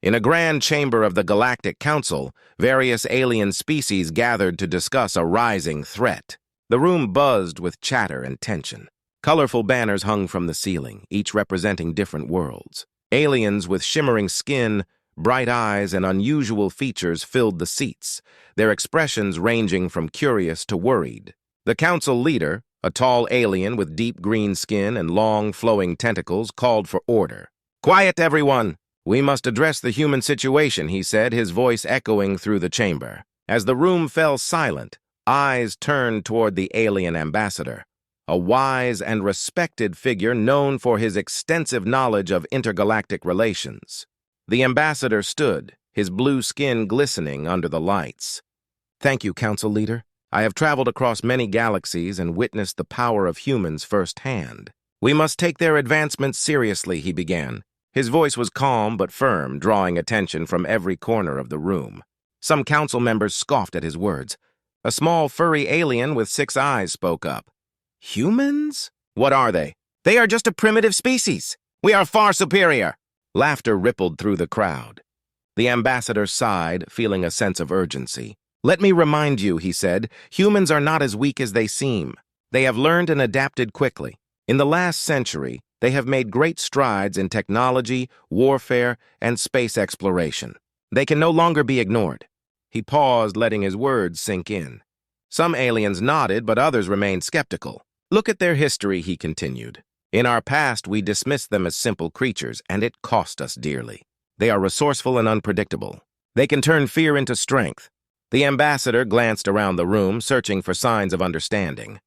In a grand chamber of the Galactic Council, various alien species gathered to discuss a rising threat. The room buzzed with chatter and tension. Colorful banners hung from the ceiling, each representing different worlds. Aliens with shimmering skin, bright eyes, and unusual features filled the seats, their expressions ranging from curious to worried. The council leader, a tall alien with deep green skin and long, flowing tentacles, called for order. "Quiet, everyone! We must address the human situation," he said, his voice echoing through the chamber. As the room fell silent, eyes turned toward the alien ambassador, a wise and respected figure known for his extensive knowledge of intergalactic relations. The ambassador stood, his blue skin glistening under the lights. "Thank you, Council Leader. I have traveled across many galaxies and witnessed the power of humans firsthand. We must take their advancements seriously," he began. His voice was calm but firm, drawing attention from every corner of the room. Some council members scoffed at his words. A small, furry alien with 6 eyes spoke up. "Humans? What are they? They are just a primitive species. We are far superior." Laughter rippled through the crowd. The ambassador sighed, feeling a sense of urgency. "Let me remind you," he said, "humans are not as weak as they seem. They have learned and adapted quickly. In the last century, they have made great strides in technology, warfare, and space exploration. They can no longer be ignored." He paused, letting his words sink in. Some aliens nodded, but others remained skeptical. "Look at their history," he continued. "In our past, we dismissed them as simple creatures, and it cost us dearly. They are resourceful and unpredictable. They can turn fear into strength." The ambassador glanced around the room, searching for signs of understanding.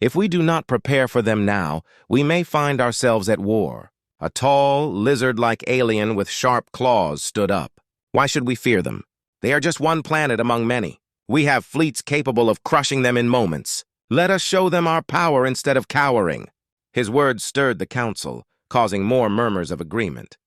"If we do not prepare for them now, we may find ourselves at war." A tall, lizard-like alien with sharp claws stood up. "Why should we fear them? They are just one planet among many. We have fleets capable of crushing them in moments. Let us show them our power instead of cowering." His words stirred the council, causing more murmurs of agreement.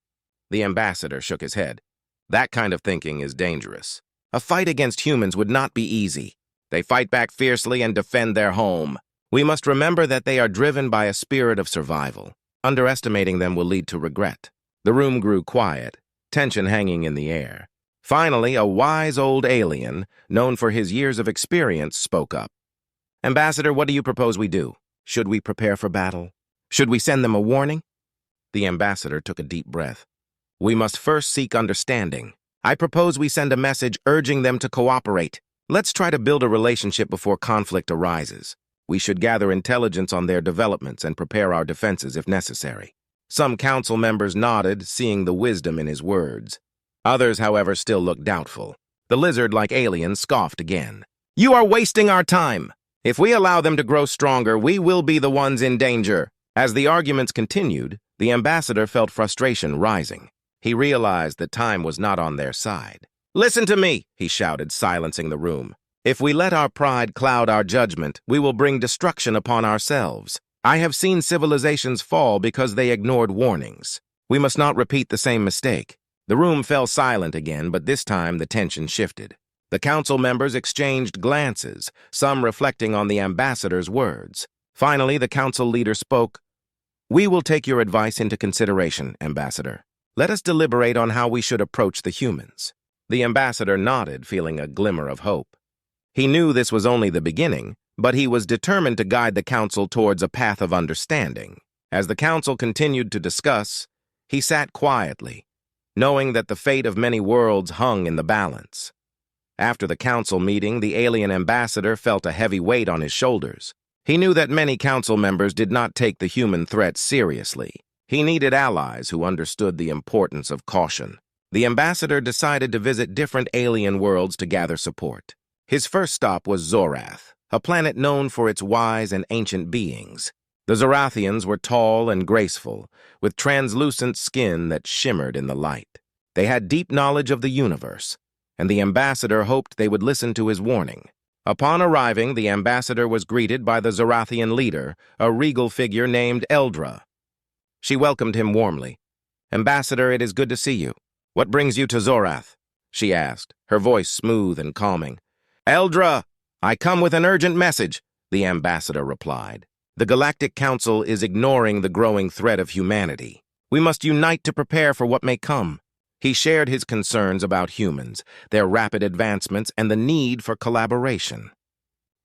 The ambassador shook his head. "That kind of thinking is dangerous. A fight against humans would not be easy. They fight back fiercely and defend their home. We must remember that they are driven by a spirit of survival. Underestimating them will lead to regret." The room grew quiet, tension hanging in the air. Finally, a wise old alien, known for his years of experience, spoke up. "Ambassador, what do you propose we do? Should we prepare for battle? Should we send them a warning?" The ambassador took a deep breath. "We must first seek understanding. I propose we send a message urging them to cooperate. Let's try to build a relationship before conflict arises. We should gather intelligence on their developments and prepare our defenses if necessary." Some council members nodded, seeing the wisdom in his words. Others, however, still looked doubtful. The lizard-like alien scoffed again. "You are wasting our time. If we allow them to grow stronger, we will be the ones in danger." As the arguments continued, the ambassador felt frustration rising. He realized that time was not on their side. "Listen to me," he shouted, silencing the room. "If we let our pride cloud our judgment, we will bring destruction upon ourselves. I have seen civilizations fall because they ignored warnings. We must not repeat the same mistake." The room fell silent again, but this time the tension shifted. The council members exchanged glances, some reflecting on the ambassador's words. Finally, the council leader spoke. "We will take your advice into consideration, Ambassador. Let us deliberate on how we should approach the humans." The ambassador nodded, feeling a glimmer of hope. He knew this was only the beginning, but he was determined to guide the council towards a path of understanding. As the council continued to discuss, he sat quietly, knowing that the fate of many worlds hung in the balance. After the council meeting, the alien ambassador felt a heavy weight on his shoulders. He knew that many council members did not take the human threat seriously. He needed allies who understood the importance of caution. The ambassador decided to visit different alien worlds to gather support. His first stop was Zorath, a planet known for its wise and ancient beings. The Zorathians were tall and graceful, with translucent skin that shimmered in the light. They had deep knowledge of the universe, and the ambassador hoped they would listen to his warning. Upon arriving, the ambassador was greeted by the Zorathian leader, a regal figure named Eldra. She welcomed him warmly. "Ambassador, it is good to see you. What brings you to Zorath?" she asked, her voice smooth and calming. "Eldra, I come with an urgent message," the ambassador replied. "The Galactic Council is ignoring the growing threat of humanity. We must unite to prepare for what may come. He shared his concerns about humans, their rapid advancements, and the need for collaboration.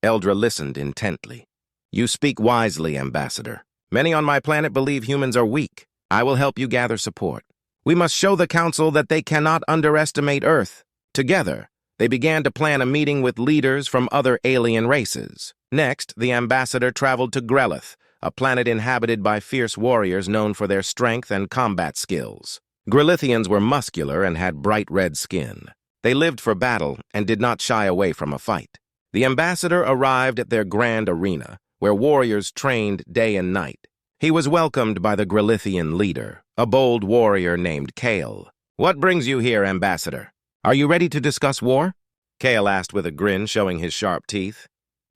Eldra listened intently. "You speak wisely, Ambassador. Many on my planet believe humans are weak. I will help you gather support. We must show the Council that they cannot underestimate Earth." Together, they began to plan a meeting with leaders from other alien races. Next, the ambassador traveled to Grelith, a planet inhabited by fierce warriors known for their strength and combat skills. Grelithians were muscular and had bright red skin. They lived for battle and did not shy away from a fight. The ambassador arrived at their grand arena, where warriors trained day and night. He was welcomed by the Grelithian leader, a bold warrior named Kale. "What brings you here, Ambassador? Are you ready to discuss war?" Kale asked with a grin showing his sharp teeth.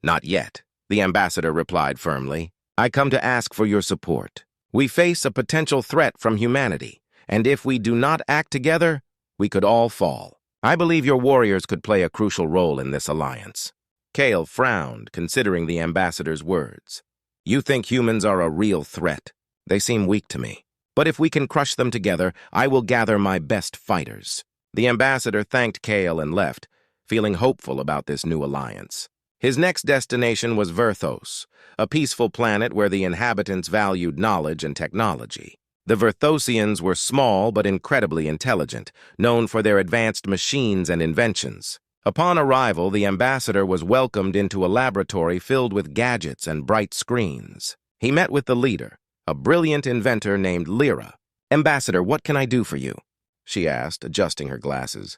"Not yet," the ambassador replied firmly. "I come to ask for your support. We face a potential threat from humanity, and if we do not act together, we could all fall. I believe your warriors could play a crucial role in this alliance." Kale frowned, considering the ambassador's words. "You think humans are a real threat? They seem weak to me. But if we can crush them together, I will gather my best fighters." The ambassador thanked Kale and left, feeling hopeful about this new alliance. His next destination was Verthos, a peaceful planet where the inhabitants valued knowledge and technology. The Verthosians were small but incredibly intelligent, known for their advanced machines and inventions. Upon arrival, the ambassador was welcomed into a laboratory filled with gadgets and bright screens. He met with the leader, a brilliant inventor named Lyra. "Ambassador, what can I do for you?" she asked, adjusting her glasses.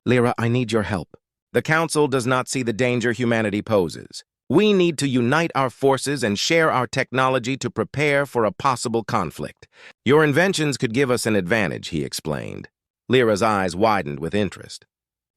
"Lyra, I need your help. The Council does not see the danger humanity poses. We need to unite our forces and share our technology to prepare for a possible conflict. Your inventions could give us an advantage," he explained. Lyra's eyes widened with interest.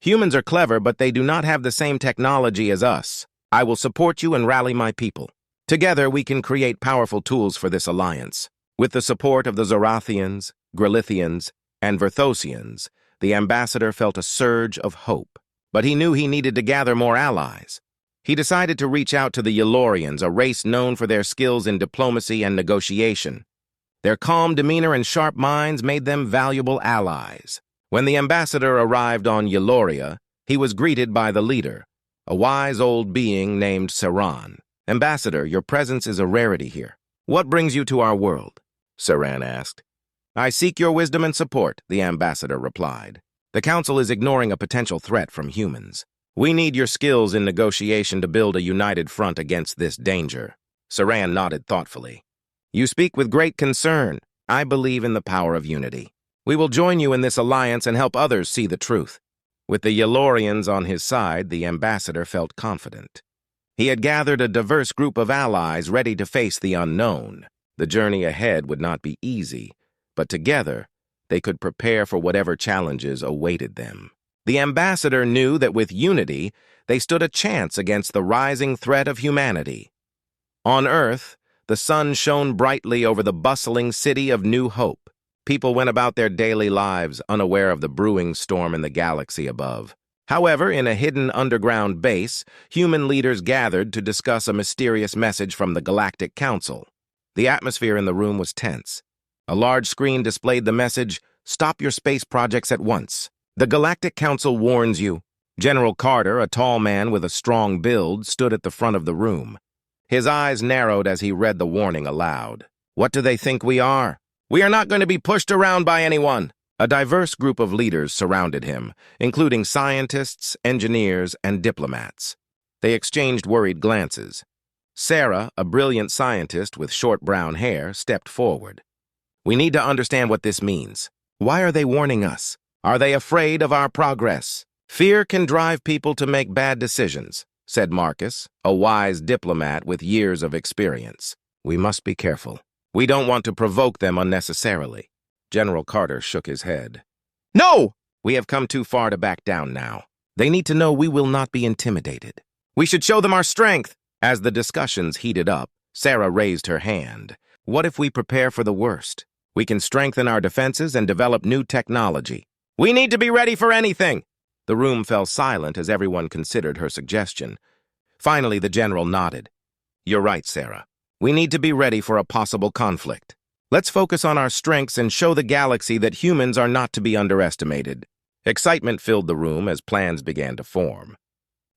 "Humans are clever, but they do not have the same technology as us. I will support you and rally my people. Together, we can create powerful tools for this alliance." With the support of the Zorathians, Grelithians, and Verthosians, the ambassador felt a surge of hope. But he knew he needed to gather more allies. He decided to reach out to the Yalorians, a race known for their skills in diplomacy and negotiation. Their calm demeanor and sharp minds made them valuable allies. When the ambassador arrived on Yaloria, he was greeted by the leader, a wise old being named Saran. "Ambassador, your presence is a rarity here. What brings you to our world?" Saran asked. "I seek your wisdom and support," the ambassador replied. "The Council is ignoring a potential threat from humans. We need your skills in negotiation to build a united front against this danger." Saran nodded thoughtfully. "You speak with great concern. I believe in the power of unity. We will join you in this alliance and help others see the truth." With the Yalorians on his side, the ambassador felt confident. He had gathered a diverse group of allies ready to face the unknown. The journey ahead would not be easy, but together, they could prepare for whatever challenges awaited them. The ambassador knew that with unity, they stood a chance against the rising threat of humanity. On Earth, the sun shone brightly over the bustling city of New Hope. People went about their daily lives, unaware of the brewing storm in the galaxy above. However, in a hidden underground base, human leaders gathered to discuss a mysterious message from the Galactic Council. The atmosphere in the room was tense. A large screen displayed the message, "Stop your space projects at once. The Galactic Council warns you." General Carter, a tall man with a strong build, stood at the front of the room. His eyes narrowed as he read the warning aloud. "What do they think we are? We are not going to be pushed around by anyone." A diverse group of leaders surrounded him, including scientists, engineers, and diplomats. They exchanged worried glances. Sarah, a brilliant scientist with short brown hair, stepped forward. "We need to understand what this means. Why are they warning us? Are they afraid of our progress?" "Fear can drive people to make bad decisions," said Marcus, a wise diplomat with years of experience. "We must be careful. We don't want to provoke them unnecessarily." General Carter shook his head. "No! We have come too far to back down now. They need to know we will not be intimidated. We should show them our strength." As the discussions heated up, Sarah raised her hand. "What if we prepare for the worst? We can strengthen our defenses and develop new technology." "We need to be ready for anything." The room fell silent as everyone considered her suggestion. Finally, the general nodded. "You're right, Sarah. We need to be ready for a possible conflict." Let's focus on our strengths and show the galaxy that humans are not to be underestimated. Excitement filled the room as plans began to form.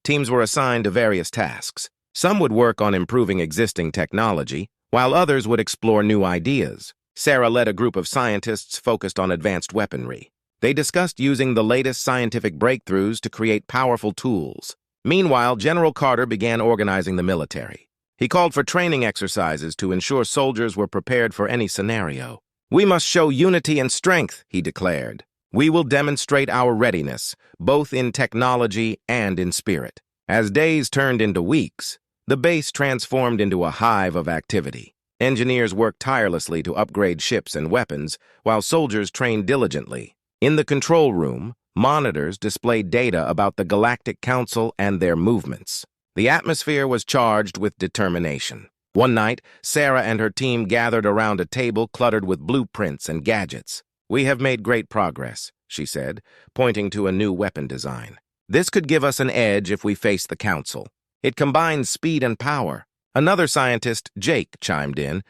Teams were assigned to various tasks. Some would work on improving existing technology, while others would explore new ideas. Sarah led a group of scientists focused on advanced weaponry. They discussed using the latest scientific breakthroughs to create powerful tools. Meanwhile, General Carter began organizing the military. He called for training exercises to ensure soldiers were prepared for any scenario. "We must show unity and strength," he declared. "We will demonstrate our readiness, both in technology and in spirit." As days turned into weeks, the base transformed into a hive of activity. Engineers worked tirelessly to upgrade ships and weapons, while soldiers trained diligently. In the control room, monitors displayed data about the Galactic Council and their movements. The atmosphere was charged with determination. One night, Sarah and her team gathered around a table cluttered with blueprints and gadgets. "We have made great progress," she said, pointing to a new weapon design. "This could give us an edge if we face the Council. It combines speed and power." Another scientist, Jake, chimed in,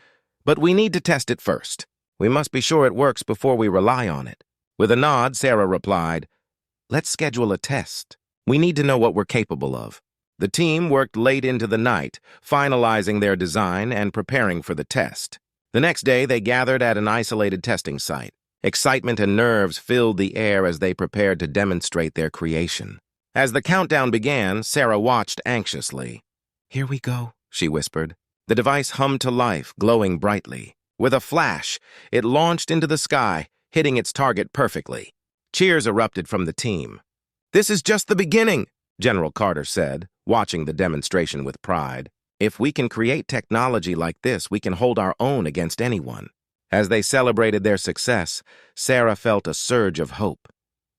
"But we need to test it first. We must be sure it works before we rely on it." With a nod, Sarah replied, "Let's schedule a test. We need to know what we're capable of." The team worked late into the night, finalizing their design and preparing for the test. The next day, they gathered at an isolated testing site. Excitement and nerves filled the air as they prepared to demonstrate their creation. As the countdown began, Sarah watched anxiously. "Here we go," she whispered. The device hummed to life, glowing brightly. With a flash, it launched into the sky, hitting its target perfectly. Cheers erupted from the team. "This is just the beginning," General Carter said, watching the demonstration with pride. "If we can create technology like this, we can hold our own against anyone." As they celebrated their success, Sarah felt a surge of hope.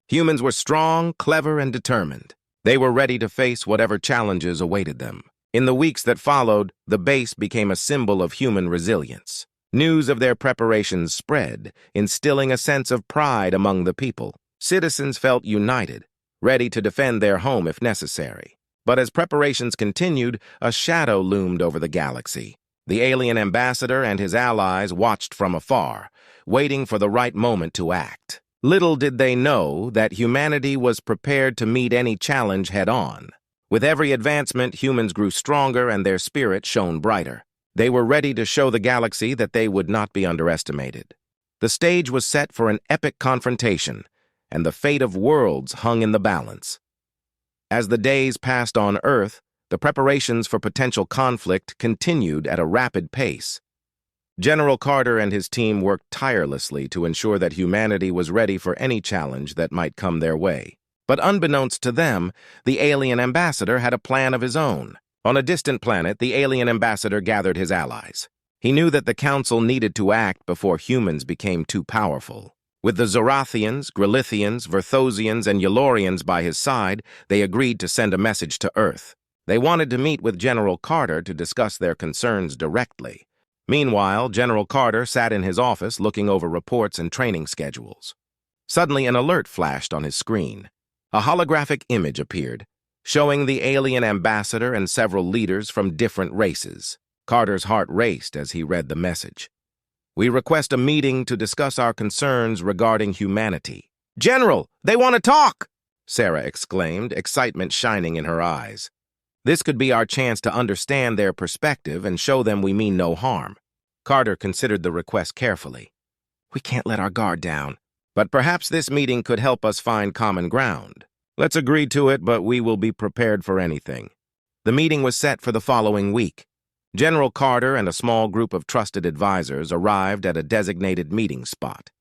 Humans were strong, clever, and determined. They were ready to face whatever challenges awaited them. In the weeks that followed, the base became a symbol of human resilience. News of their preparations spread, instilling a sense of pride among the people. Citizens felt united, ready to defend their home if necessary. But as preparations continued, a shadow loomed over the galaxy. The alien ambassador and his allies watched from afar, waiting for the right moment to act. Little did they know that humanity was prepared to meet any challenge head-on. With every advancement, humans grew stronger and their spirit shone brighter. They were ready to show the galaxy that they would not be underestimated. The stage was set for an epic confrontation, and the fate of worlds hung in the balance. As the days passed on Earth, the preparations for potential conflict continued at a rapid pace. General Carter and his team worked tirelessly to ensure that humanity was ready for any challenge that might come their way. But unbeknownst to them, the alien ambassador had a plan of his own. On a distant planet, the alien ambassador gathered his allies. He knew that the Council needed to act before humans became too powerful. With the Zorathians, Grillithians, Verthosians, and Yolorians by his side, they agreed to send a message to Earth. They wanted to meet with General Carter to discuss their concerns directly. Meanwhile, General Carter sat in his office looking over reports and training schedules. Suddenly, an alert flashed on his screen. A holographic image appeared, showing the alien ambassador and several leaders from different races. Carter's heart raced as he read the message. "We request a meeting to discuss our concerns regarding humanity." "General, they want to talk!" Sarah exclaimed, excitement shining in her eyes. This could be our chance to understand their perspective and show them we mean no harm. Carter considered the request carefully. "We can't let our guard down, but perhaps this meeting could help us find common ground. Let's agree to it, but we will be prepared for anything." The meeting was set for the following week. General Carter and a small group of trusted advisors arrived at a designated meeting spot,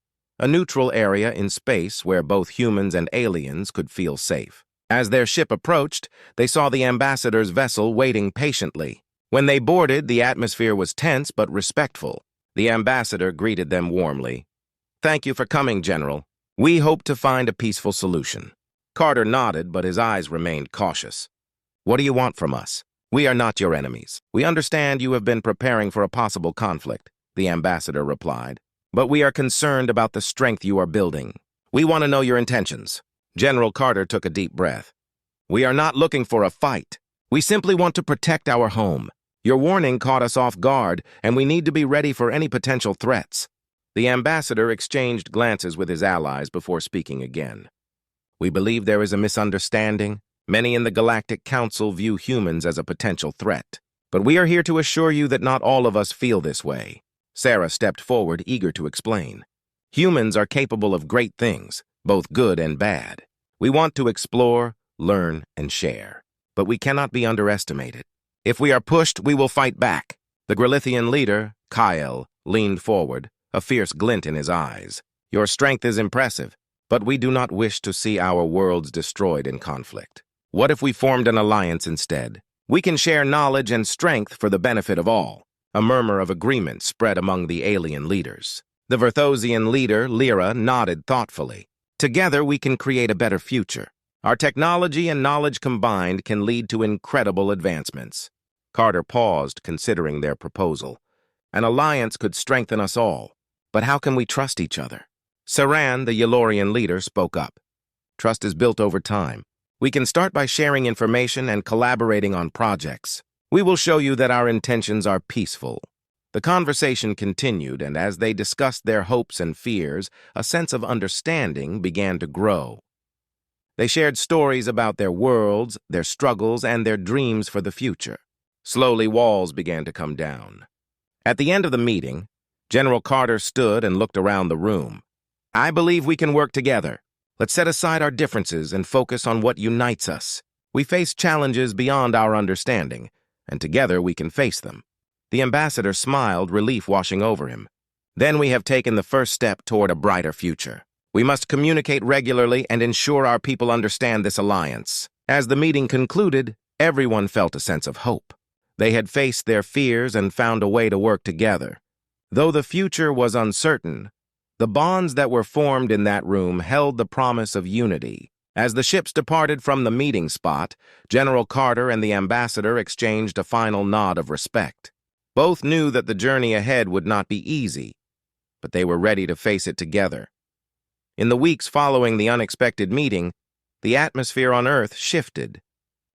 a neutral area in space where both humans and aliens could feel safe. As their ship approached, they saw the ambassador's vessel waiting patiently. When they boarded, the atmosphere was tense but respectful. The ambassador greeted them warmly. "Thank you for coming, General. We hope to find a peaceful solution." Carter nodded, but his eyes remained cautious. "What do you want from us? We are not your enemies. We understand you have been preparing for a possible conflict," the ambassador replied. "But we are concerned about the strength you are building. We want to know your intentions." General Carter took a deep breath. "We are not looking for a fight. We simply want to protect our home. Your warning caught us off guard, and we need to be ready for any potential threats." The ambassador exchanged glances with his allies before speaking again. "We believe there is a misunderstanding. Many in the Galactic Council view humans as a potential threat. But we are here to assure you that not all of us feel this way." Sarah stepped forward, eager to explain. "Humans are capable of great things, both good and bad. We want to explore, learn, and share. But we cannot be underestimated. If we are pushed, we will fight back." The Grillithian leader, Kyle, leaned forward, a fierce glint in his eyes. "Your strength is impressive, but we do not wish to see our worlds destroyed in conflict. What if we formed an alliance instead? We can share knowledge and strength for the benefit of all." A murmur of agreement spread among the alien leaders. The Verthosian leader, Lyra, nodded thoughtfully. "Together we can create a better future. Our technology and knowledge combined can lead to incredible advancements." Carter paused, considering their proposal. "An alliance could strengthen us all. But how can we trust each other?" Saran, the Yalorian leader, spoke up. "Trust is built over time. We can start by sharing information and collaborating on projects. We will show you that our intentions are peaceful." The conversation continued, and as they discussed their hopes and fears, a sense of understanding began to grow. They shared stories about their worlds, their struggles, and their dreams for the future. Slowly, walls began to come down. At the end of the meeting, General Carter stood and looked around the room. "I believe we can work together. Let's set aside our differences and focus on what unites us. We face challenges beyond our understanding, and together we can face them." The ambassador smiled, relief washing over him. "Then we have taken the first step toward a brighter future. We must communicate regularly and ensure our people understand this alliance." As the meeting concluded, everyone felt a sense of hope. They had faced their fears and found a way to work together. Though the future was uncertain, the bonds that were formed in that room held the promise of unity. As the ships departed from the meeting spot, General Carter and the ambassador exchanged a final nod of respect. Both knew that the journey ahead would not be easy, but they were ready to face it together. In the weeks following the unexpected meeting, the atmosphere on Earth shifted.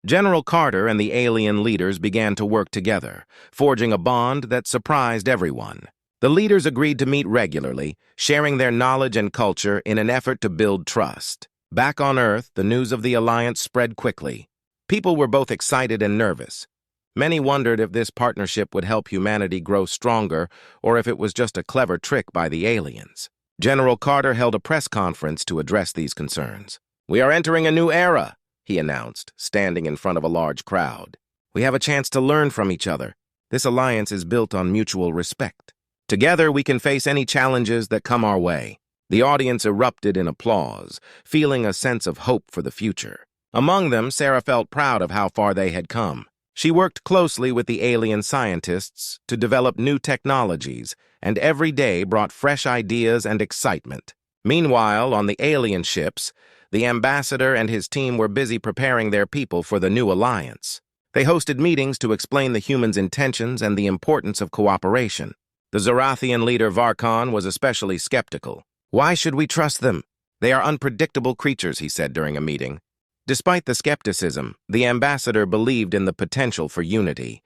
General Carter and the alien leaders began to work together, forging a bond that surprised everyone. The leaders agreed to meet regularly, sharing their knowledge and culture in an effort to build trust. Back on Earth, the news of the alliance spread quickly. People were both excited and nervous. Many wondered if this partnership would help humanity grow stronger or if it was just a clever trick by the aliens. General Carter held a press conference to address these concerns. "We are entering a new era," he announced, standing in front of a large crowd. "We have a chance to learn from each other. This alliance is built on mutual respect. Together, we can face any challenges that come our way." The audience erupted in applause, feeling a sense of hope for the future. Among them, Sarah felt proud of how far they had come. She worked closely with the alien scientists to develop new technologies, and every day brought fresh ideas and excitement. Meanwhile, on the alien ships, the ambassador and his team were busy preparing their people for the new alliance. They hosted meetings to explain the humans' intentions and the importance of cooperation. The Zorathian leader Varkon was especially skeptical. "Why should we trust them? They are unpredictable creatures," he said during a meeting. Despite the skepticism, the ambassador believed in the potential for unity.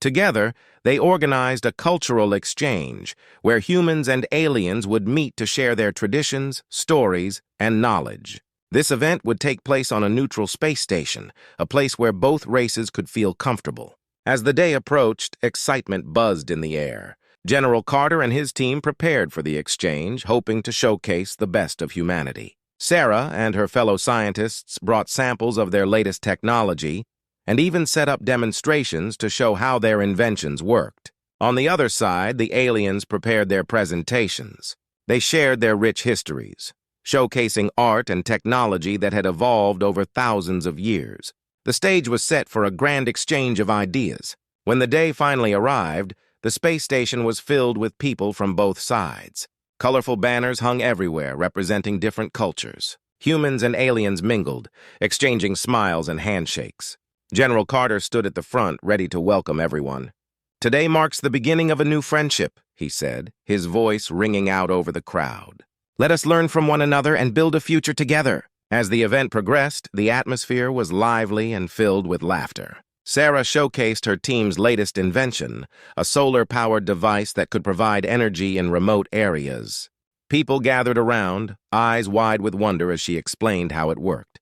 Together, they organized a cultural exchange where humans and aliens would meet to share their traditions, stories, and knowledge. This event would take place on a neutral space station, a place where both races could feel comfortable. As the day approached, excitement buzzed in the air. General Carter and his team prepared for the exchange, hoping to showcase the best of humanity. Sarah and her fellow scientists brought samples of their latest technology and even set up demonstrations to show how their inventions worked. On the other side, the aliens prepared their presentations. They shared their rich histories, showcasing art and technology that had evolved over thousands of years. The stage was set for a grand exchange of ideas. When the day finally arrived, the space station was filled with people from both sides. Colorful banners hung everywhere, representing different cultures. Humans and aliens mingled, exchanging smiles and handshakes. General Carter stood at the front, ready to welcome everyone. "Today marks the beginning of a new friendship," he said, his voice ringing out over the crowd. "Let us learn from one another and build a future together." As the event progressed, the atmosphere was lively and filled with laughter. Sarah showcased her team's latest invention, a solar-powered device that could provide energy in remote areas. People gathered around, eyes wide with wonder as she explained how it worked.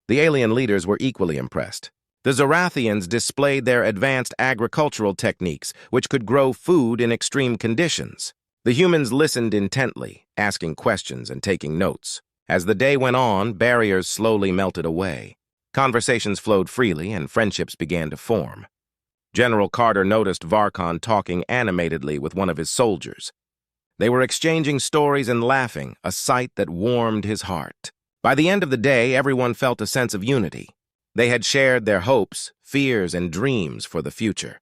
The alien leaders were equally impressed. The Zorathians displayed their advanced agricultural techniques, which could grow food in extreme conditions. The humans listened intently, asking questions and taking notes. As the day went on, barriers slowly melted away. Conversations flowed freely and friendships began to form. General Carter noticed Varkon talking animatedly with one of his soldiers. They were exchanging stories and laughing, a sight that warmed his heart. By the end of the day, everyone felt a sense of unity. They had shared their hopes, fears, and dreams for the future.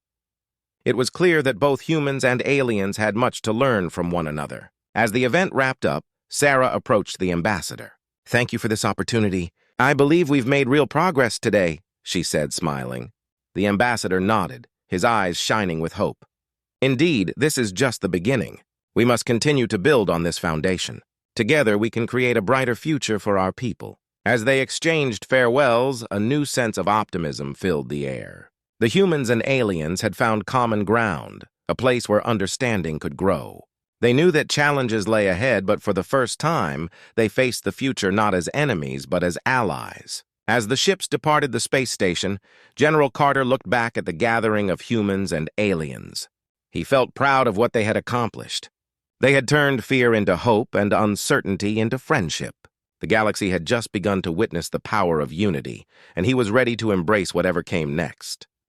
It was clear that both humans and aliens had much to learn from one another. As the event wrapped up, Sarah approached the ambassador. "Thank you for this opportunity. I believe we've made real progress today," she said, smiling. The ambassador nodded, his eyes shining with hope. "Indeed, this is just the beginning. We must continue to build on this foundation. Together, we can create a brighter future for our people." As they exchanged farewells, a new sense of optimism filled the air. The humans and aliens had found common ground, a place where understanding could grow. They knew that challenges lay ahead, but for the first time, they faced the future not as enemies, but as allies. As the ships departed the space station, General Carter looked back at the gathering of humans and aliens. He felt proud of what they had accomplished. They had turned fear into hope and uncertainty into friendship. The galaxy had just begun to witness the power of unity, and he was ready to embrace whatever came next.